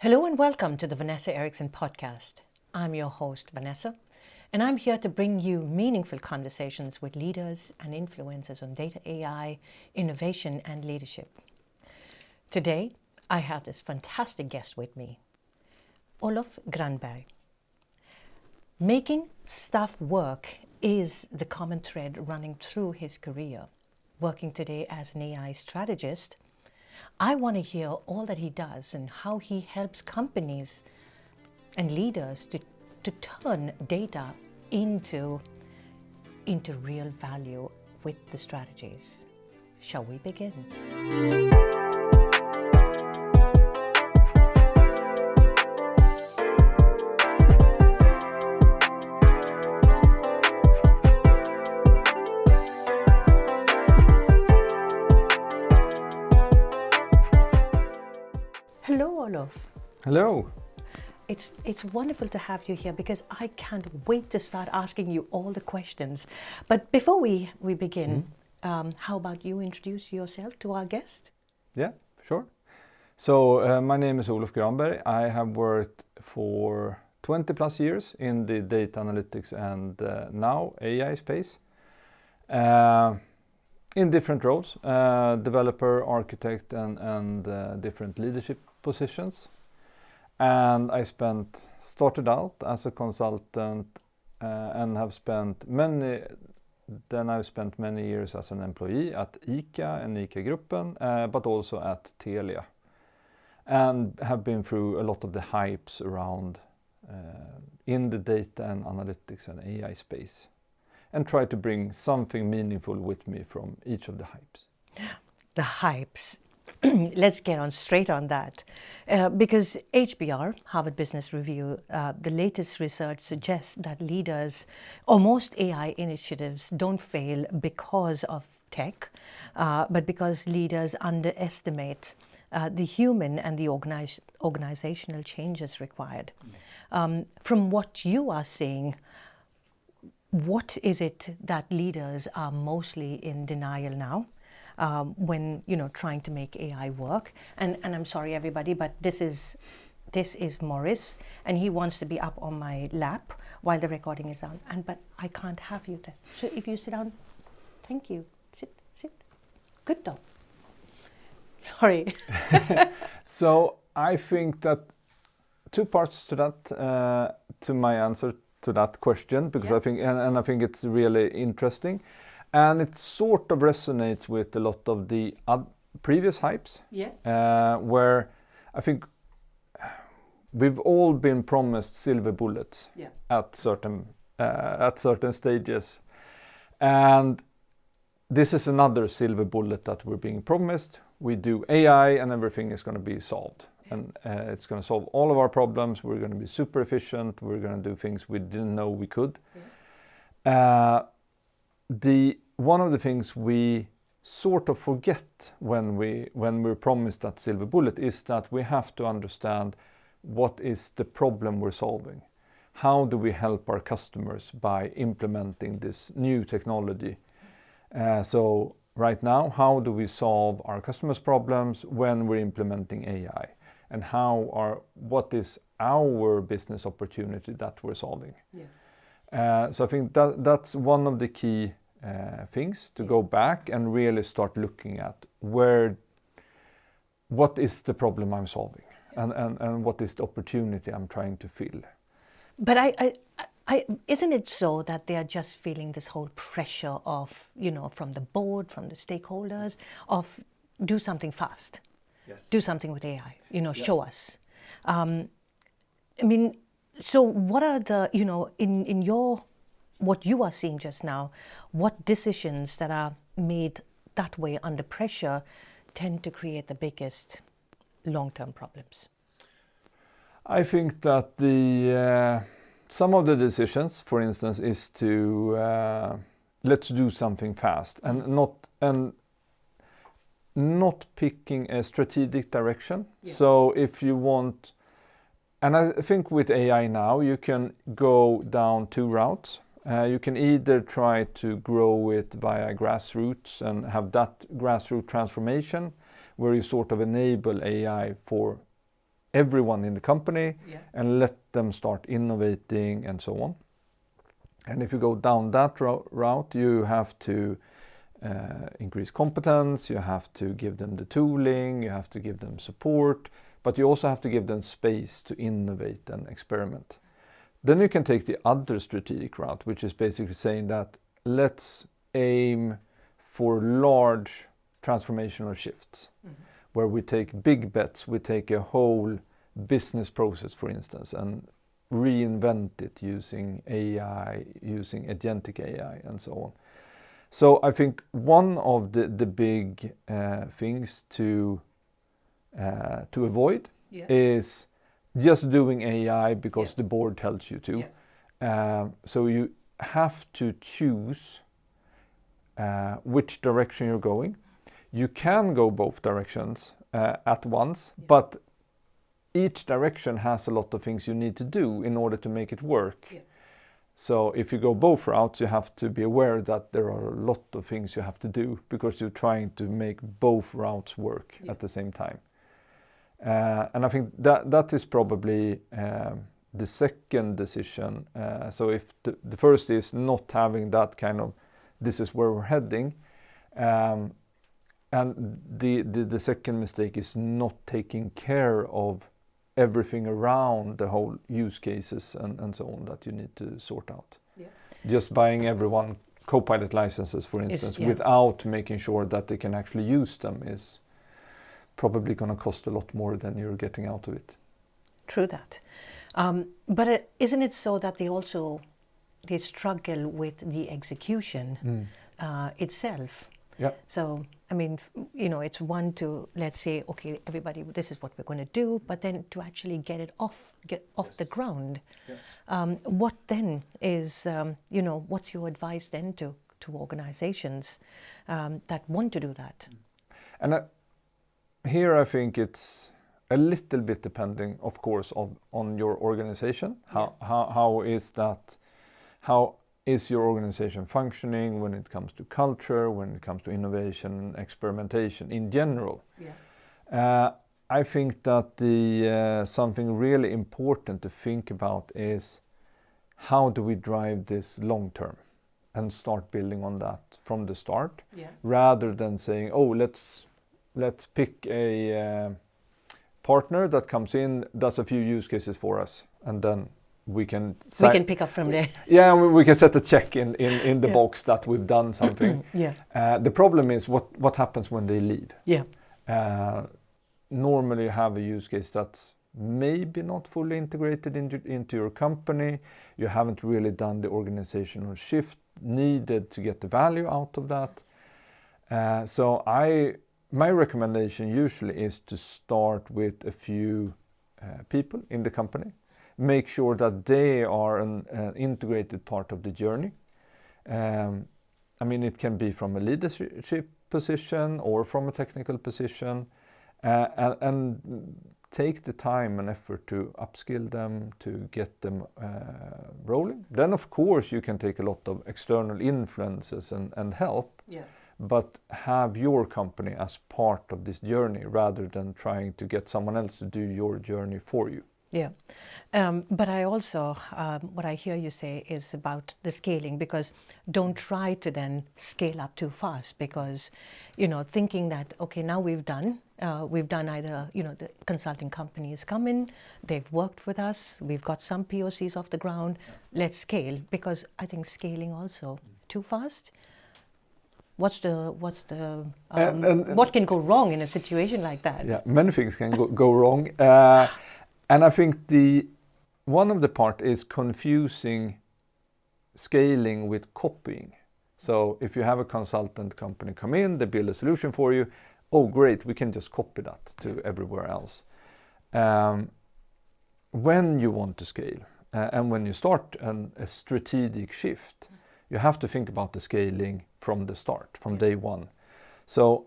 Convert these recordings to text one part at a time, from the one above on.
Hello and welcome to the Vanessa Eriksson podcast. I'm your host, Vanessa, and I'm here to bring you meaningful conversations with leaders and influencers on data, AI, innovation, and leadership. Today, I have this fantastic guest with me, Olof Granberg. Making stuff work is the common thread running through his career. Working today as an AI strategist, I want to hear all that he does and how he helps companies and leaders to turn data into real value with the strategies. Shall we begin? Hello, Olof. Hello. It's wonderful to have you here because I can't wait to start asking you all the questions. But before we begin, how about you introduce yourself to our guest? Yeah, sure. So my name is Olof Granberg. I have worked for 20 plus years in the data analytics and now AI space in different roles, developer, architect and different leadership positions. And I started out as a consultant and I've spent many years as an employee at ICA and ICA-gruppen, but also at Telia. And have been through a lot of the hypes around in the data and analytics and AI space. And try to bring something meaningful with me from each of the hypes. The hypes. Let's get on straight on that. Because HBR, Harvard Business Review, the latest research suggests that leaders or most AI initiatives don't fail because of tech, but because leaders underestimate the human and the organizational changes required. From what you are seeing, what is it that leaders are mostly in denial now? When trying to make AI work, and I'm sorry everybody, but this is Morris, and he wants to be up on my lap while the recording is on. But I can't have you there. So if you sit down, thank you. Sit. Good though. Sorry. So I think that two parts to that, to my answer to that question, because I think and I think it's really interesting. And it sort of resonates with a lot of the previous hypes, where I think we've all been promised silver bullets at certain stages. And this is another silver bullet that we're being promised. We do AI and everything is going to be solved. And it's going to solve all of our problems. We're going to be super efficient. We're going to do things we didn't know we could. One of the things we sort of forget when we're promised that silver bullet is that we have to understand what is the problem we're solving. How do we help our customers by implementing this new technology? So right now, how do we solve our customers' problems when we're implementing AI? And what is our business opportunity that we're solving? So I think that's one of the key things to go back and really start looking at what is the problem I'm solving and what is the opportunity I'm trying to fill. But I isn't it so that they are just feeling this whole pressure of, from the board, from the stakeholders, of do something fast, do something with AI, show us. So what are the, in your what you are seeing just now, what decisions that are made that way under pressure tend to create the biggest long-term problems? I think that some of the decisions, for instance, is to let's do something fast and not picking a strategic direction. So if you want, and I think with AI now, you can go down two routes. You can either try to grow it via grassroots and have that grassroots transformation where you sort of enable AI for everyone in the company Yeah. and let them start innovating and so on. And if you go down that route, you have to increase competence, you have to give them the tooling, you have to give them support, but you also have to give them space to innovate and experiment. Then you can take the other strategic route, which is basically saying that let's aim for large transformational shifts, where we take big bets, we take a whole business process, for instance, and reinvent it using AI, using agentic AI, and so on. So I think one of the big things to avoid is just doing AI because the board tells you to. So you have to choose which direction you're going. You can go both directions at once, but each direction has a lot of things you need to do in order to make it work. So if you go both routes, you have to be aware that there are a lot of things you have to do because you're trying to make both routes work at the same time. And I think that is probably the second decision. So if the first is not having that kind of, this is where we're heading, and the second mistake is not taking care of everything around the whole use cases and so on that you need to sort out. Just buying everyone Copilot licenses, for instance, without making sure that they can actually use them is probably going to cost a lot more than you're getting out of it. True that. But isn't it so that they struggle with the execution itself? Yeah. So, I mean, it's one to, let's say, okay, everybody, this is what we're going to do, but then to actually get it off the ground. What then is, what's your advice then to organizations that want to do that? And here I think it's a little bit depending, of course, on your organization. How is your organization functioning when it comes to culture, when it comes to innovation and experimentation in general? I think that something really important to think about is how do we drive this long term and start building on that from the start, rather than saying, oh, let's pick a partner that comes in, does a few use cases for us, and then we can pick up from there. We can set a check in the box that we've done something. The problem is what happens when they leave. Normally you have a use case that's maybe not fully integrated into your company. You haven't really done the organizational shift needed to get the value out of that. So my recommendation usually is to start with a few people in the company. Make sure that they are an integrated part of the journey. I mean, it can be from a leadership position or from a technical position, and take the time and effort to upskill them, to get them rolling. Then, of course, you can take a lot of external influences and help, but have your company as part of this journey rather than trying to get someone else to do your journey for you. But I also, what I hear you say is about the scaling, because don't try to then scale up too fast, because, thinking that, okay, now we've done either, the consulting companies come in, they've worked with us, we've got some POCs off the ground, let's scale, because I think scaling also too fast. What can go wrong in a situation like that? Yeah, many things can go wrong. And I think one of the part is confusing scaling with copying. So if you have a consultant company come in, they build a solution for you, oh great, we can just copy that to everywhere else. When you want to scale and when you start a strategic shift, you have to think about the scaling from the start, from day one. So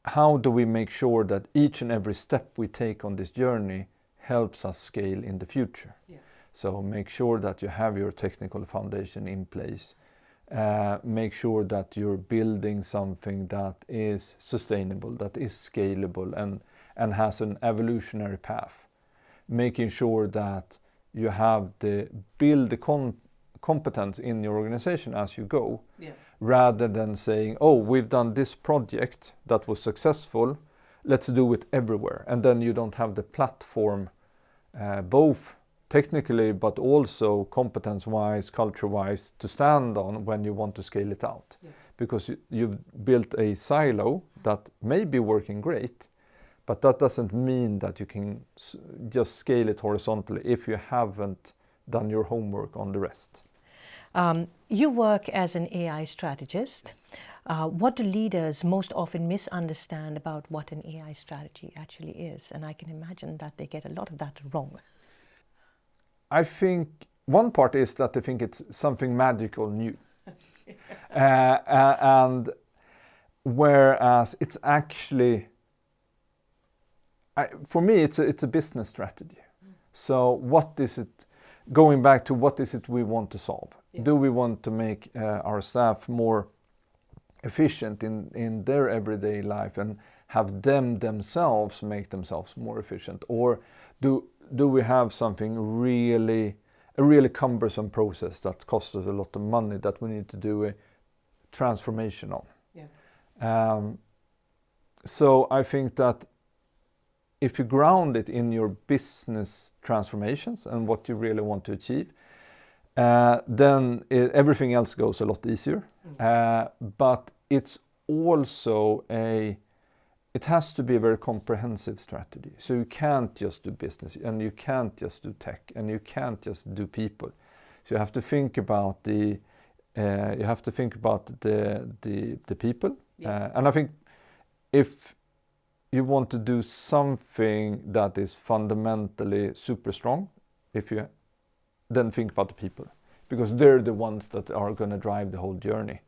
how do we make sure that each and every step we take on this journey helps us scale in the future? So make sure that you have your technical foundation in place. Make sure that you're building something that is sustainable, that is scalable and has an evolutionary path. making sure that you have build the competence in your organization as you go, rather than saying, oh, we've done this project that was successful, let's do it everywhere. And then you don't have the platform, both technically but also competence-wise, culture-wise, to stand on when you want to scale it out. Because you've built a silo that may be working great, but that doesn't mean that you can just scale it horizontally if you haven't done your homework on the rest. You work as an AI strategist. What do leaders most often misunderstand about what an AI strategy actually is? And I can imagine that they get a lot of that wrong. I think one part is that they think it's something magical new. And whereas it's actually, for me, it's a business strategy. So what is it, going back to what is it we want to solve? Do we want to make our staff more efficient in their everyday life and have them themselves make themselves more efficient? Or do we have something a really cumbersome process that costs us a lot of money that we need to do a transformation on? So I think that if you ground it in your business transformations and what you really want to achieve, then everything else goes a lot easier. But it's also it has to be a very comprehensive strategy. So you can't just do business, and you can't just do tech, and you can't just do people. So you have to think about the people. And I think if you want to do something that is fundamentally super strong, then think about the people, because they're the ones that are going to drive the whole journey.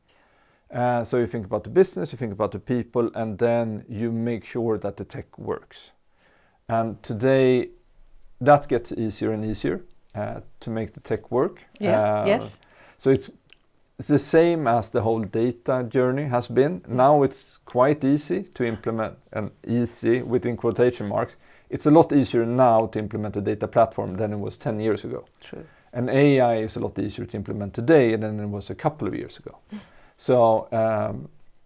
So you think about the business, you think about the people, and then you make sure that the tech works. And today, that gets easier and easier to make the tech work. Yes. So it's the same as the whole data journey has been. Now it's quite easy to implement, and easy within quotation marks. It's a lot easier now to implement a data platform than it was 10 years ago. True. And AI is a lot easier to implement today than it was a couple of years ago. So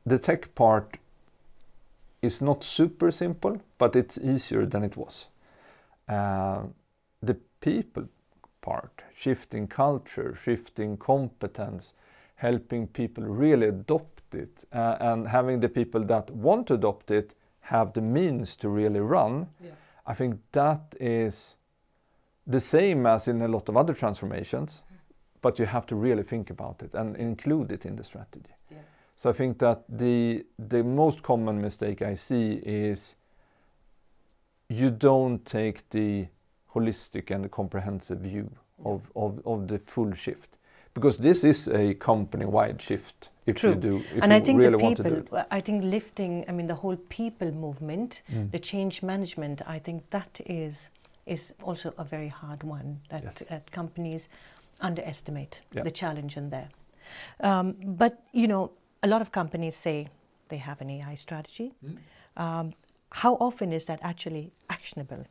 the tech part is not super simple, but it's easier than it was. The people part, shifting culture, shifting competence, helping people really adopt it, and having the people that want to adopt it have the means to really run. I think that is the same as in a lot of other transformations, but you have to really think about it and include it in the strategy. So I think that the most common mistake I see is you don't take the holistic and the comprehensive view of the full shift, because this is a company-wide shift. If True. You do, if and you I think really the want to do people, it. I think the whole people movement, the change management, I think that is also a very hard one that companies underestimate the challenge in there. But a lot of companies say they have an AI strategy. How often is that actually actionable?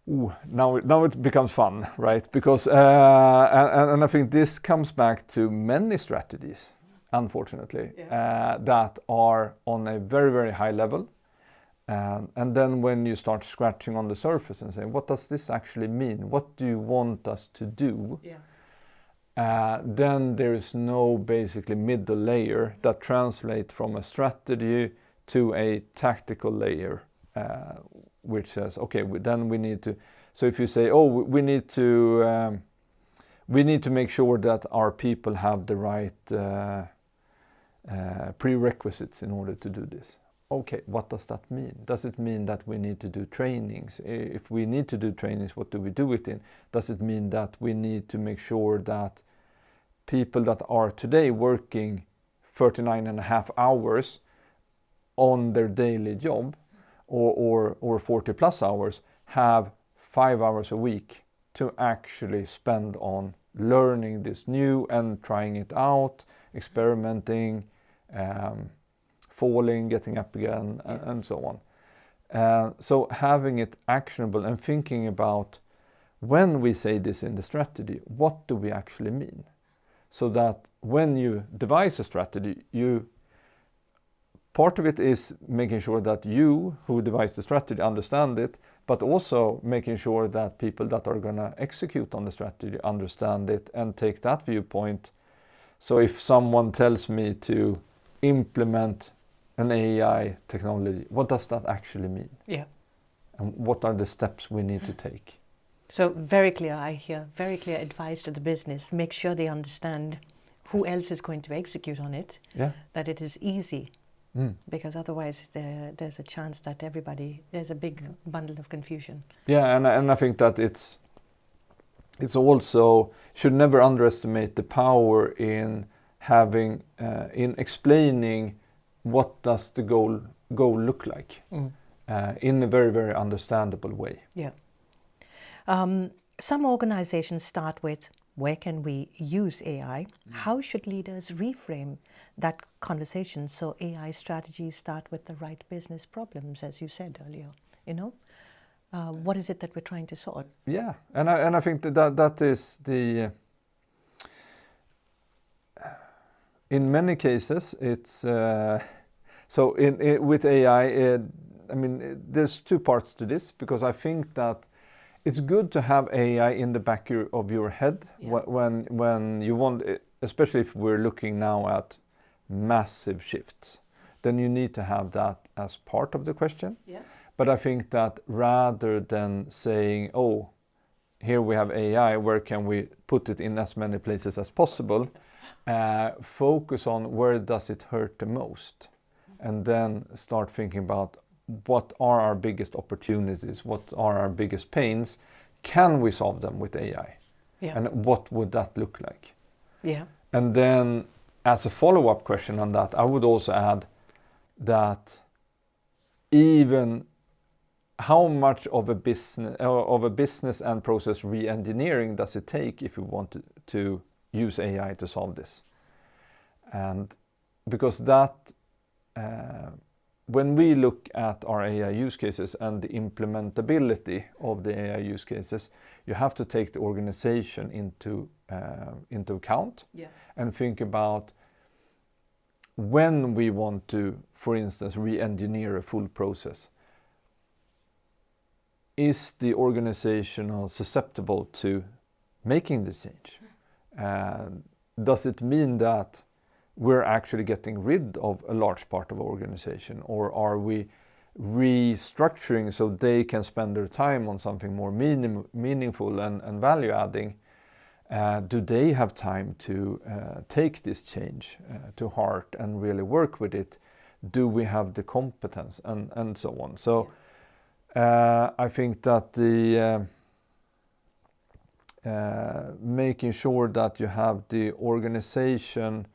Now it becomes fun, right? Because and I think this comes back to many strategies, unfortunately, that are on a very, very high level. And then when you start scratching on the surface and saying, what does this actually mean? What do you want us to do? Then there is no basically middle layer that translates from a strategy to a tactical layer, which says, okay, then we need to. So if you say, oh, we need to make sure that our people have the right prerequisites in order to do this. Okay, what does that mean? Does it mean that we need to do trainings? If we need to do trainings, what do we do it in? Does it mean that we need to make sure that people that are today working 39.5 hours on their daily job or 40 plus hours have 5 hours a week to actually spend on learning this new and trying it out, experimenting, falling, getting up again, and so on. So having it actionable and thinking about when we say this in the strategy, what do we actually mean? So that when you devise a strategy, part of it is making sure that you who devise the strategy understand it, but also making sure that people that are going to execute on the strategy understand it and take that viewpoint. So if someone tells me to implement an AI technology, what does that actually mean? Yeah. And what are the steps we need to take? So very clear, I hear, very clear advice to the business. Make sure they understand who else is going to execute on it, that it is easy. Because otherwise there's a chance that there's a big bundle of confusion. Yeah, and I think that it's also, should never underestimate the power in having, in explaining what does the goal look like in a very, very understandable way. Yeah. Some organizations start with, where can we use AI? How should leaders reframe that conversation so AI strategies start with the right business problems, as you said earlier? What is it that we're trying to solve? Yeah, and I think that is the. In many cases, it's so with AI. There's two parts to this, because I think that it's good to have AI in the back of your head when you want, especially if we're looking now at massive shifts, then you need to have that as part of the question. Yeah. But I think that rather than saying, oh, here we have AI, where can we put it in as many places as possible, focus on where does it hurt the most, and then start thinking about what are our biggest opportunities, what are our biggest pains, can we solve them with AI? Yeah. And what would that look like? Yeah. And then as a follow-up question on that, I would also add that even how much of a business and process re-engineering does it take if you want to use AI to solve this? And because that when we look at our AI use cases and the implementability of the AI use cases, you have to take the organization into account and think about when we want to, for instance, re-engineer a full process. Is the organization susceptible to making this change? Does it mean that we're actually getting rid of a large part of our organization, or are we restructuring so they can spend their time on something more meaningful and value adding? Do they have time to take this change to heart and really work with it? Do we have the competence and so on? So I think that the making sure that you have the organization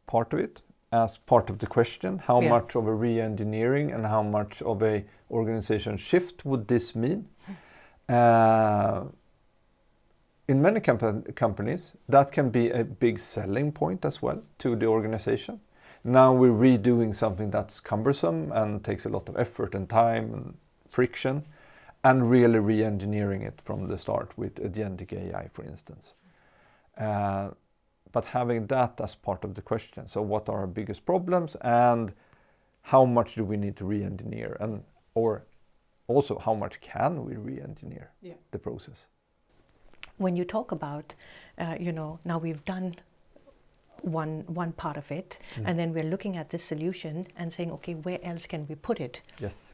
part of it as part of the question, how much of a re-engineering and how much of a organization shift would this mean? In many companies, that can be a big selling point as well to the organization. Now we're redoing something that's cumbersome and takes a lot of effort and time and friction, and really re-engineering it from the start with agentic AI, for instance. But having that as part of the question, so what are our biggest problems and how much do we need to re-engineer, and or also how much can we re-engineer the process? When you talk about, now we've done one part of it, and then we're looking at this solution and saying, okay, where else can we put it? Yes.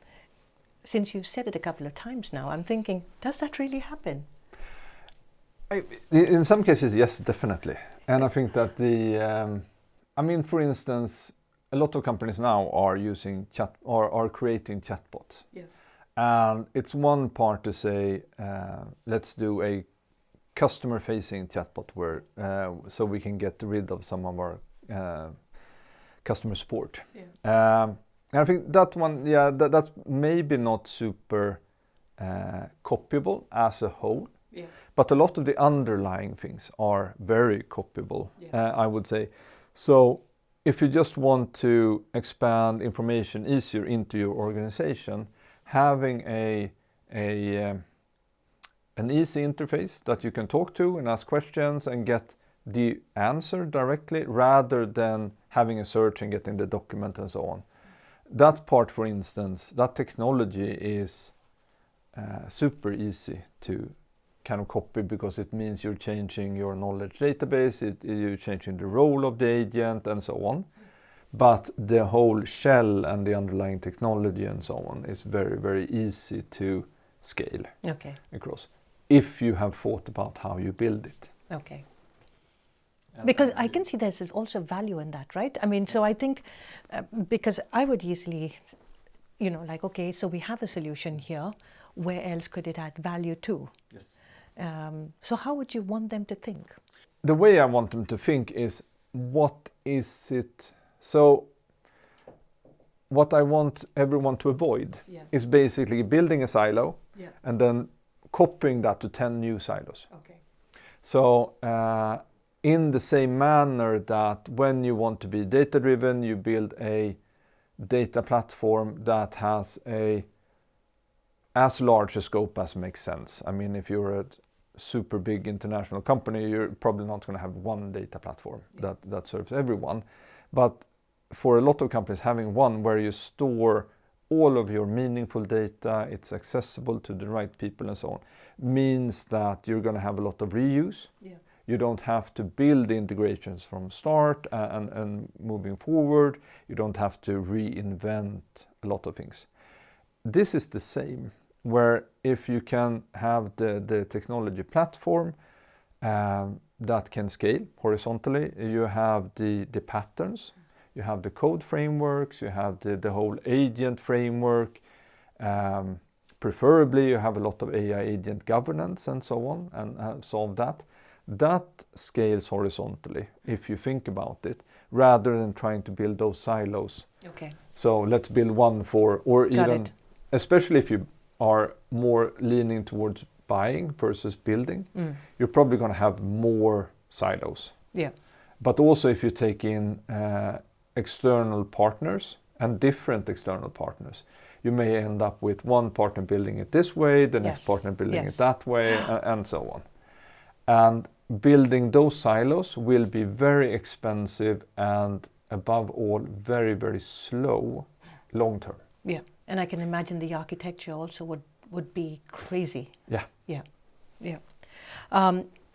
Since you've said it a couple of times now, I'm thinking, does that really happen? In some cases, yes, definitely. And I think that for instance, a lot of companies now are using chat or are creating chatbots. Yes. And it's one part to say, let's do a customer-facing chatbot where so we can get rid of some of our customer support. And I think that one, that's maybe not super copyable as a whole. Yeah. But a lot of the underlying things are very copyable, I would say. So if you just want to expand information easier into your organization, having an easy interface that you can talk to and ask questions and get the answer directly, rather than having a search and getting the document and so on. That part, for instance, that technology is super easy to kind of copy, because it means you're changing your knowledge database, you're changing the role of the agent and so on. But the whole shell and the underlying technology and so on is very, very easy to scale across, if you have thought about how you build it. Okay. Because I can see there's also value in that, right? I mean, so I think, because I would easily, like, okay, so we have a solution here, where else could it add value to? Yes. So how would you want them to think? The way I want them to think is, what is it? So what I want everyone to avoid is basically building a silo and then copying that to 10 new silos. Okay. So in the same manner that when you want to be data driven, you build a data platform that has as large a scope as makes sense. I mean, if you're a super big international company, you're probably not going to have one data platform that serves everyone. But for a lot of companies, having one where you store all of your meaningful data, it's accessible to the right people and so on, means that you're going to have a lot of reuse. Yeah. You don't have to build integrations from start and moving forward. You don't have to reinvent a lot of things. This is the same, where if you can have the technology platform that can scale horizontally, you have the patterns, you have the code frameworks, you have the whole agent framework. Preferably you have a lot of AI agent governance and so on, and solve that. That scales horizontally, if you think about it, rather than trying to build those silos. Okay. So let's build one especially if you are more leaning towards buying versus building, you're probably going to have more silos. Yeah. But also if you take in external partners and different external partners, you may end up with one partner building it this way, the next partner building it that way, and so on. And building those silos will be very expensive and, above all, very, very slow long term. Yeah, and I can imagine the architecture also would be crazy. Yeah.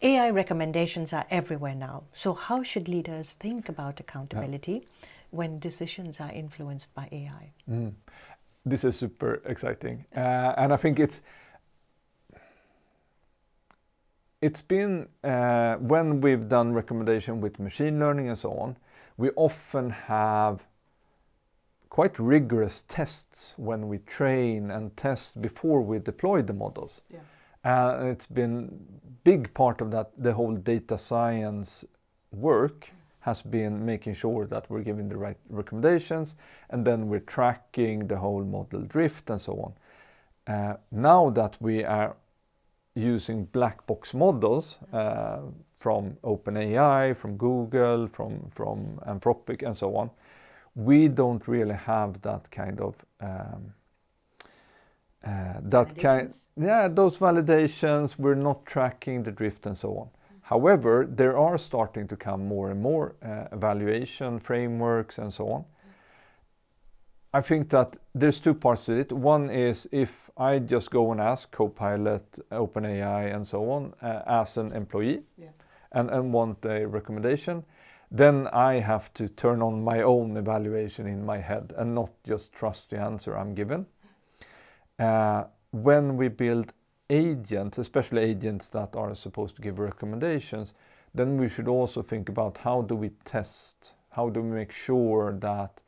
AI recommendations are everywhere now. So how should leaders think about accountability when decisions are influenced by AI? This is super exciting. And I think it's been, when we've done recommendation with machine learning and so on, we often have quite rigorous tests when we train and test before we deploy the models. It's been big part of that, the whole data science work has been making sure that we're giving the right recommendations, and then we're tracking the whole model drift and so on. Now that we are using black box models from OpenAI, from Google, from Anthropic and so on, we don't really have that kind of those validations. We're not tracking the drift and so on. However, there are starting to come more and more evaluation frameworks and so on. I think that there's two parts to it. One is if I just go and ask Copilot, OpenAI and so on as an employee and want a recommendation, then I have to turn on my own evaluation in my head and not just trust the answer I'm given. When we build agents, especially agents that are supposed to give recommendations, then we should also think about how do we test, how do we make sure that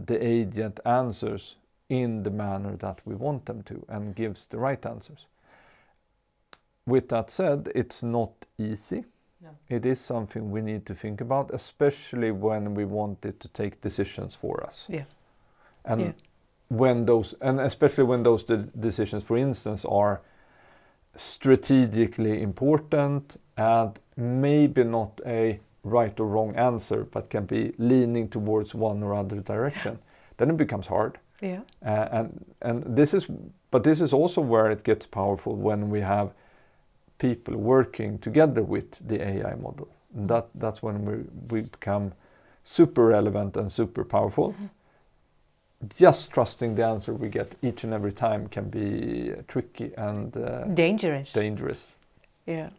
the agent answers in the manner that we want them to and gives the right answers. With that said, it's not easy. No. It is something we need to think about, especially when we want it to take decisions for us. Especially when those decisions, for instance, are strategically important and maybe not a right or wrong answer, but can be leaning towards one or other direction, then it becomes hard. Yeah. And this is also where it gets powerful when we have people working together with the AI model. That's when we become super relevant and super powerful. Just trusting the answer we get each and every time can be tricky and dangerous. Yeah.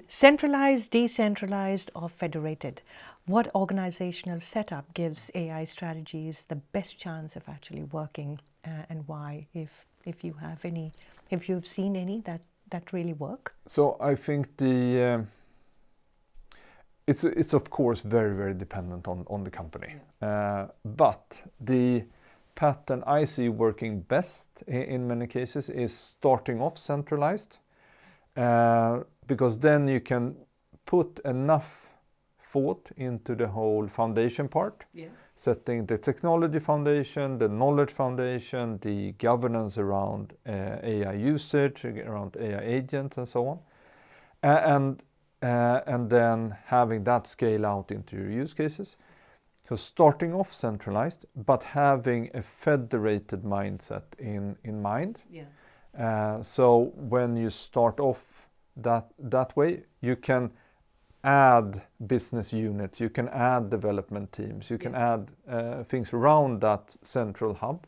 Centralized, decentralized, or federated? What organizational setup gives AI strategies the best chance of actually working, and why? If you have any, if you've seen any that really work. So I think it's of course very, very dependent on the company. But the pattern I see working best in many cases is starting off centralized, because then you can put enough thought into the whole foundation part, setting the technology foundation, the knowledge foundation, the governance around AI usage, around AI agents and so on. And then having that scale out into your use cases. So starting off centralized, but having a federated mindset in mind. So when you start off that way, you can add business units, you can add development teams, you can add things around that central hub,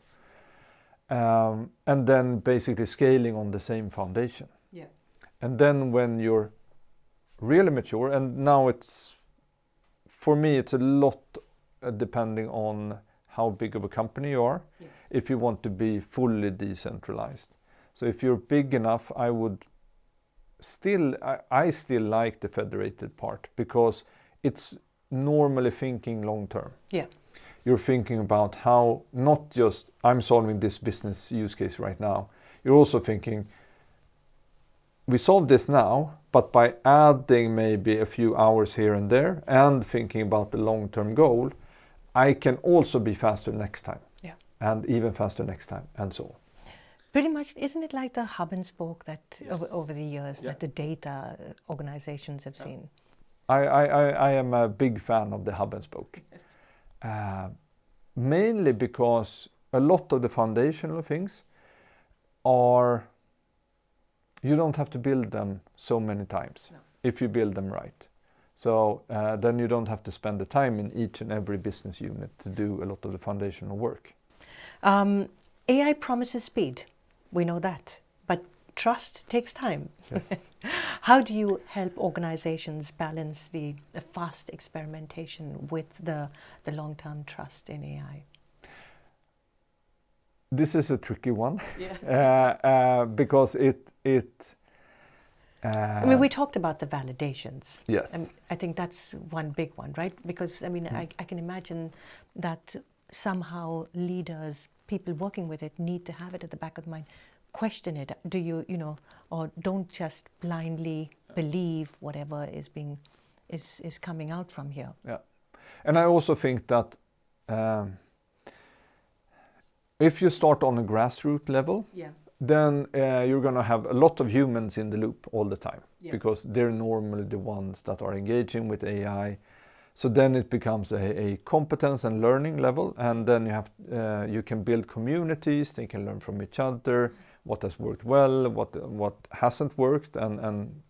and then basically scaling on the same foundation. And then when you're really mature, and now for me it's a lot depending on how big of a company you are, if you want to be fully decentralized. So if you're big enough, I still like the federated part, because it's normally thinking long term. You're thinking about how, not just I'm solving this business use case right now, you're also thinking we solve this now, but by adding maybe a few hours here and there and thinking about the long-term goal, I can also be faster next time, and even faster next time, and so on. Pretty much, isn't it like the hub and spoke that over the years that the data organizations have seen? I am a big fan of the hub and spoke, mainly because a lot of the foundational things you don't have to build them so many times if you build them right. So then you don't have to spend the time in each and every business unit to do a lot of the foundational work. AI promises speed, we know that, but trust takes time. Yes. How do you help organizations balance the fast experimentation with the long-term trust in AI? This is a tricky one, because I mean, we talked about the validations. Yes. I think that's one big one, right? Because I mean, I can imagine that somehow leaders, people working with it, need to have it at the back of the mind. Question it. Do you know, or don't just blindly believe whatever is coming out from here. Yeah, and I also think that if you start on a grassroots level, then you're going to have a lot of humans in the loop all the time, because they're normally the ones that are engaging with AI. So then it becomes a competence and learning level, and then you can build communities. They can learn from each other, what has worked well, what hasn't worked, and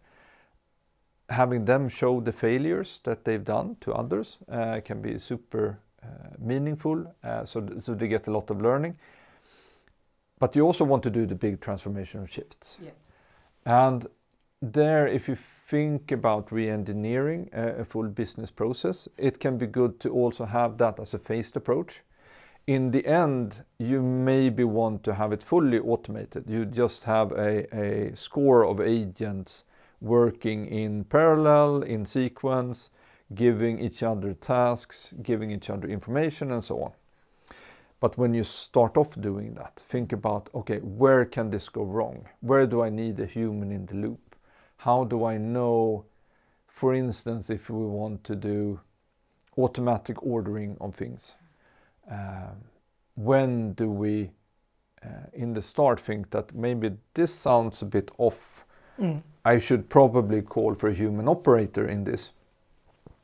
having them show the failures that they've done to others can be super meaningful. So they get a lot of learning. But you also want to do the big transformational shifts. And there, if you think about re-engineering a full business process, it can be good to also have that as a phased approach. In the end, you maybe want to have it fully automated. You just have a score of agents working in parallel, in sequence, giving each other tasks, giving each other information, and so on. But when you start off doing that, think about, okay, where can this go wrong? Where do I need a human in the loop? How do I know, for instance, if we want to do automatic ordering of things? When do we, in the start, think that maybe this sounds a bit off? I should probably call for a human operator in this.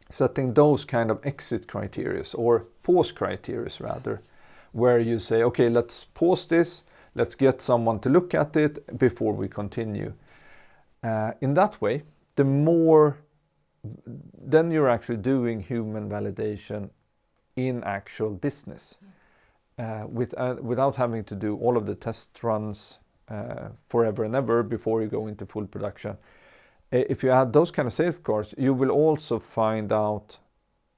Setting those kind of exit criteria, or pause criteria rather, where you say, okay, let's pause this, let's get someone to look at it before we continue. In that way, the more, then you're actually doing human validation in actual business, without having to do all of the test runs forever and ever before you go into full production. If you add those kind of safeguards, you will also find out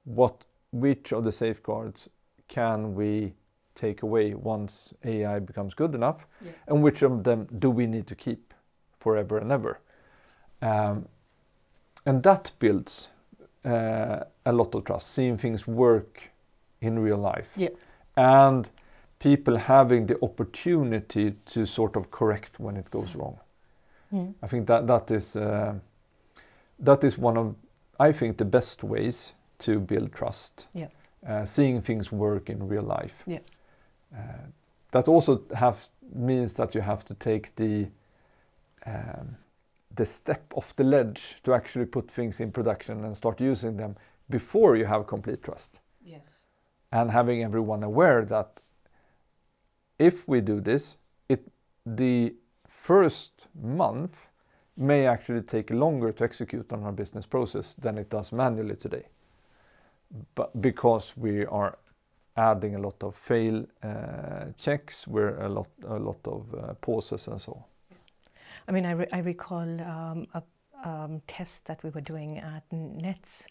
which of the safeguards can we take away once AI becomes good enough, and which of them do we need to keep forever and ever. And that builds a lot of trust, seeing things work in real life. And people having the opportunity to sort of correct when it goes wrong. I think that is one of, I think, the best ways to build trust. Seeing things work in real life. That also means that you have to take the step off the ledge to actually put things in production and start using them before you have complete trust. And having everyone aware that if we do this, the first month may actually take longer to execute on our business process than it does manually today. But because we are adding a lot of fail checks, we're a lot of pauses and so on. I mean, I recall a test that we were doing at Nets.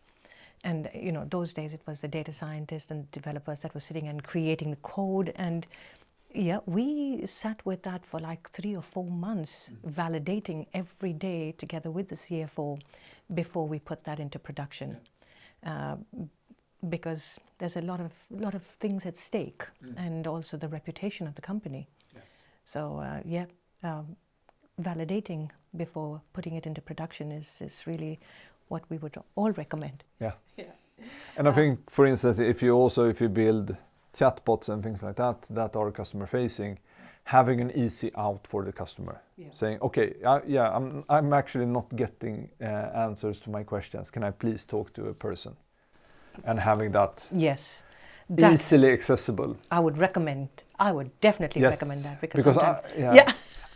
And, you know, those days it was the data scientists and developers that were sitting and creating the code. And we sat with that for like 3 or 4 months, validating every day together with the CFO before we put that into production. Because there's a lot of things at stake, and also the reputation of the company. So validating before putting it into production is really what we would all recommend. And I think, for instance, if you build chatbots and things like that are customer facing, having an easy out for the customer, saying, okay, I'm actually not getting answers to my questions. Can I please talk to a person? And having that easily accessible. I would definitely recommend that, because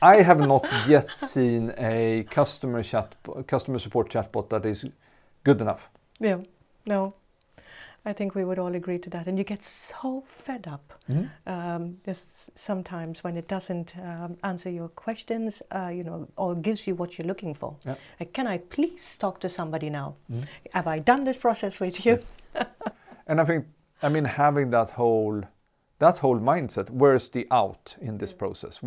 I have not yet seen a customer support chatbot that is good enough. No, I think we would all agree to that. And you get so fed up. Just sometimes when it doesn't answer your questions, or gives you what you're looking for. Like, can I please talk to somebody now? Have I done this process with you? And I mean, having that whole mindset, where's the out in this process?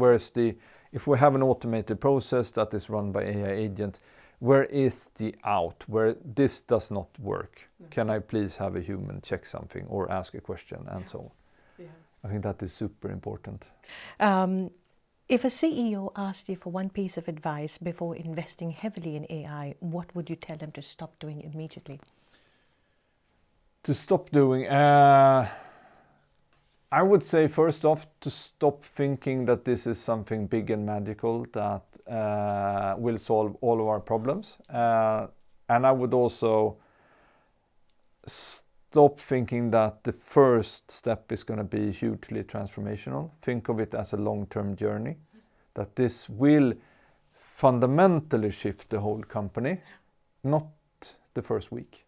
If we have an automated process that is run by AI agent, where is the out? Where this does not work? Can I please have a human check something or ask a question and so on? I think that is super important. If a CEO asked you for one piece of advice before investing heavily in AI, what would you tell them to stop doing immediately? To stop doing, I would say first off to stop thinking that this is something big and magical that will solve all of our problems. And I would also stop thinking that the first step is going to be hugely transformational. Think of it as a long-term journey, that this will fundamentally shift the whole company, not the first week.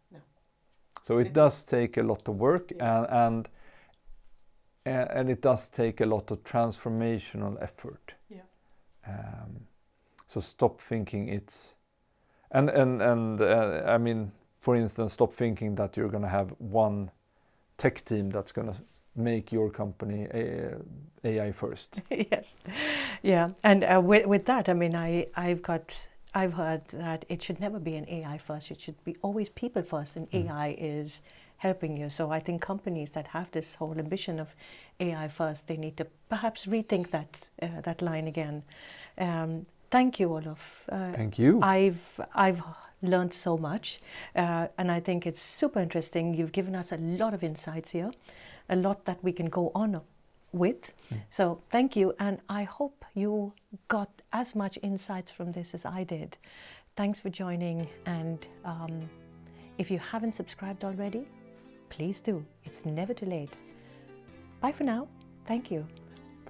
So it does take a lot of work, and it does take a lot of transformational effort. So stop thinking it's, and I mean, for instance, stop thinking that you're going to have one tech team that's going to make your company AI first. And with that, I mean, I've heard that it should never be an AI first. It should be always people first, and AI is helping you. So I think companies that have this whole ambition of AI first, they need to perhaps rethink that line again. Thank you, Olof. Thank you. I've learned so much, and I think it's super interesting. You've given us a lot of insights here, a lot that we can go on with. So thank you, and I hope you got as much insights from this as I did. Thanks for joining, and if you haven't subscribed already, please do. It's never too late. Bye for now. Thank you.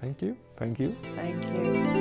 Thank you. Thank you. Thank you.